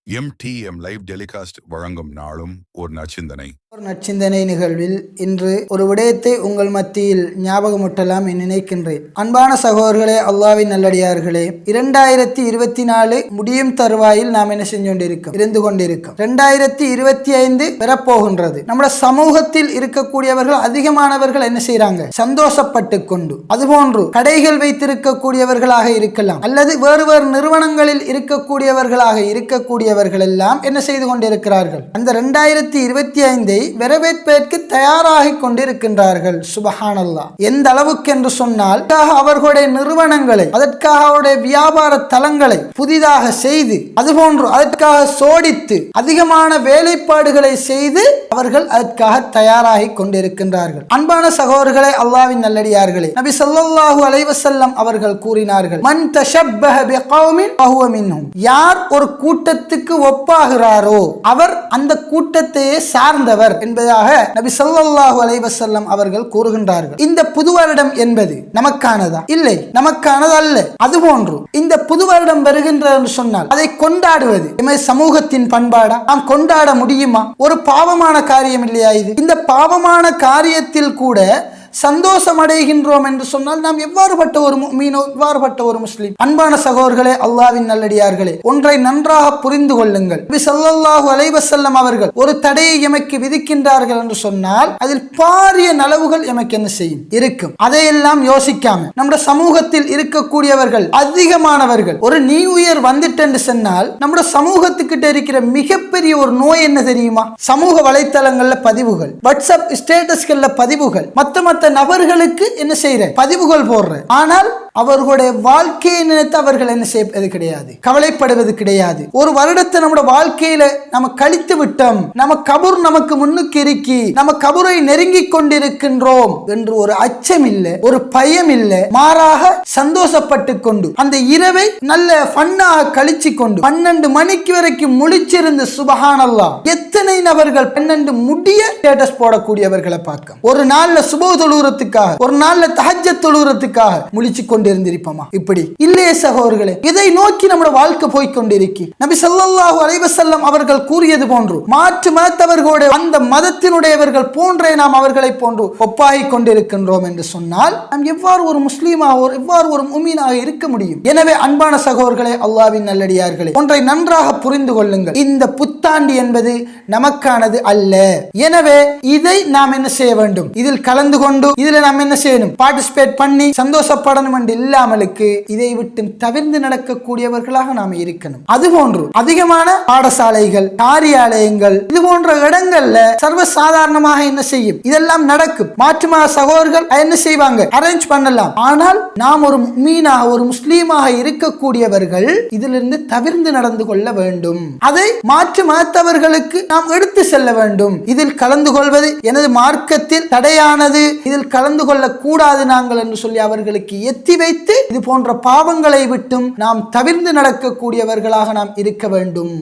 MTM live telecast வழங்கும் நாளும் ஒரு நற்சிந்தனை. நற்சிந்தனை நிகழ்வில் இன்று ஒரு விடயத்தை உங்கள் மத்தியில் ஞாபகமூட்டலாம் என்று நினைக்கின்றேன். அன்பான சகோதரர்களே, அல்லாஹ்வின் நல்லடியார்களே, 2024 முடியும் தருவாயில் நாம் என்ன இருந்து கொண்டிருக்கோம். 2025 பெறப்போகின்றது. நம்முடைய சமூகத்தில் இருக்கக்கூடியவர்கள் அதிகமானவர்கள் என்ன செய்யறாங்க? சந்தோஷப்பட்டு கொண்டு, அதுபோன்று கடைகள் வைத்திருக்கக்கூடியவர்களாக இருக்கலாம், அல்லது வேறு வேறு நிறுவனங்களில் இருக்கக்கூடியவர்களாக இருக்கக்கூடியவர்கள் எல்லாம் என்ன செய்து கொண்டிருக்கிறார்கள்? அந்த 2025 வரவேற்பதற்கு தயாராகி கொண்டிருக்கின்றார்கள். சுபஹானல்லாஹ். எந்த அளவுக்கு என்று சொன்னால், அவர்களுடைய நிறுவனங்களை, அதற்காக அவருடைய வியாபார தலங்களை புதிதாக செய்து, அதுபோன்று அதற்காக சோடித்து அதிகமான வேலைப்பாடுகளை செய்து அவர்கள் அதற்காக தயாராகி கொண்டிருக்கின்றார்கள். அன்பான சகோதரர்களே, அல்லாஹ்வின் நல்லடியார்களே, நபி ஸல்லல்லாஹு அலைஹி வஸல்லம் அவர்கள் கூறினார்கள், மன் தஷப்பஹ பிகௌமின் ஃபஹுவ மின்ஹும். யார் ஒரு கூட்டத்துக்கு ஒப்பாகிறாரோ அவர் அந்த கூட்டத்தையே சார்ந்தவர் என்பதாக நபி ஸல்லல்லாஹு அலைஹி வஸல்லம் அவர்கள் கூறுகின்றார்கள். இந்த புது வருடம் என்பது நமக்கானதா? இல்லை, நமக்கானது அல்ல. அதுபோன்று இந்த புது வருடம் வருகின்றது என்று சொன்னால் அதை கொண்டாடுவது எமது சமூகத்தின் பண்பாடா? நாம் கொண்டாட முடியுமா? ஒரு பாவமான காரியம் இல்லையா இது? இந்த பாவமான காரியத்தில் கூட சந்தோஷம் அடைகின்றோம் என்று சொன்னால் நாம் எவ்வாறுபட்ட ஒரு முஃமினோ, எவ்வாறுபட்ட ஒரு முஸ்லிம்? அன்பான சகோதரர்களே, அல்லாஹ்வின் நல்லடியார்களே, ஒன்றை நன்றாக புரிந்து கொள்ளுங்கள். நபி ஸல்லல்லாஹு அலைஹி வஸல்லம் அவர்கள் ஒரு தடையை எமக்கு விதிக்கின்றார்கள் என்று சொன்னால் அதில் பாரிய நலவுகள் எமக்கு என்ன செய்யும்? இருக்கும். அதையெல்லாம் யோசிக்காம நம்முடைய சமூகத்தில் இருக்கக்கூடியவர்கள் அதிகமானவர்கள் ஒரு நியூ இயர் வந்துட்டு என்று சொன்னால் நம்முடைய சமூகத்துக்கிட்ட இருக்கிற மிகப்பெரிய ஒரு நோய் என்ன தெரியுமா? சமூக வலைத்தளங்கள்ல பதிவுகள், வாட்ஸ்அப் ஸ்டேட்டஸ்கள்ல பதிவுகள், மத்த நபர்களுக்கு என்ன செய்யற பதிவுகள் போடுற, ஆனால் அவர்களுடைய வாழ்க்கையை நினைத்து அவர்கள் என்ன செய்வது கிடையாது, கவலைப்படுவது கிடையாது. ஒரு வருடத்தை நம்முடைய வாழ்க்கையில நம்ம கழித்து விட்டோம், நம்ம கபூர் நமக்கு முன்னுக்கு இருக்கி, நம்ம கபூரை நெருங்கி கொண்டிருக்கின்றோம் என்று ஒரு அச்சம் இல்லை, ஒரு பயம் இல்லை. மாறாக சந்தோஷப்பட்டு கொண்டு அந்த இரவை நல்ல ஃபன்னாக கழிச்சு கொண்டு 12 மணிக்கு வரைக்கும் முழிச்சிருந்து, சுபஹானல்லாஹ், எத்தனை நபர்கள் 12 முடிய ஸ்டேட்டஸ் போடக்கூடியவர்களை பார்க்க, ஒரு நாள்ல சுபஹ் தொழுகிறதுக்காக, ஒரு நாள்ல தஹஜ்ஜத் தொழுகிறதுக்காக முழிச்சு கொண்டிருந்திருப்போமா? இப்படி இல்லையே சகோதரர்களே. இதை நோக்கி நம்முடைய வாழ்க்கை போய்கொண்டிருக்கி. நபி ஸல்லல்லாஹு அலைஹி வஸல்லம் அவர்கள் கூறியது போன்று மாற்று மதத்தவர்களுடைய அந்த மதத்தினுடையவர்கள் போன்றே நாம் அவர்களை போன்று ஒப்பாகி கொண்டிருக்கின்றோம் என்று சொன்னால் நாம் எவ்வாறு ஒரு முஸ்லீமாக, எவ்வாறு ஒரு முஃமினாக இருக்க முடியும்? எனவே அன்பான சகோதரர்களே, அல்லாஹ்வின் நல்லடியார்களே, ஒன்றை நன்றாக புரிந்து கொள்ளுங்கள். இந்த புத்தாண்டு என்பது நமக்கானது அல்ல. எனவே இதை நாம் என்ன செய்ய வேண்டும்? இதில் கலந்து கொண்டு இதுல நாம் என்ன செய்யணும்? பார்ட்டிசிபேட் பண்ணி சந்தோஷப்படணும் என்று இல்லாமலுக்கு இதை விட்டு தவிர்த்து நடக்கக்கூடியவர்களாக நாம் இருக்கணும். அதுபோன்று அதிகமான பாடசாலைகள், காரியாலயங்கள், இது போன்ற இடங்கள்ல சர்வசாதாரணமாக என்ன செய்யும்? இதெல்லாம் நடக்கும். மாற்றுமா சகோதரர்கள் என்ன செய்வாங்க? அரேஞ்ச் பண்ணலாம். ஆனால் நாம் ஒரு முஃமினாக, ஒரு முஸ்லீமாக இருக்கக்கூடியவர்கள் இதிலிருந்து தவிர்த்து நடந்து கொள்ள வேண்டும். அதை மாற்று மதத்தவர்களுக்கு நாம் எடுத்து செல்ல வேண்டும். இதில் கலந்து கொள்வது எனது மார்க்கத்தில் தடையானது, இதில் கலந்து கொள்ள கூடாது நாங்கள் என்று சொல்லி அவர்களுக்கு எத்தி வைத்து இது போன்ற பாவங்களை விட்டும் நாம் தவிர்த்து நடக்கக்கூடியவர்களாக நாம் இருக்க வேண்டும்.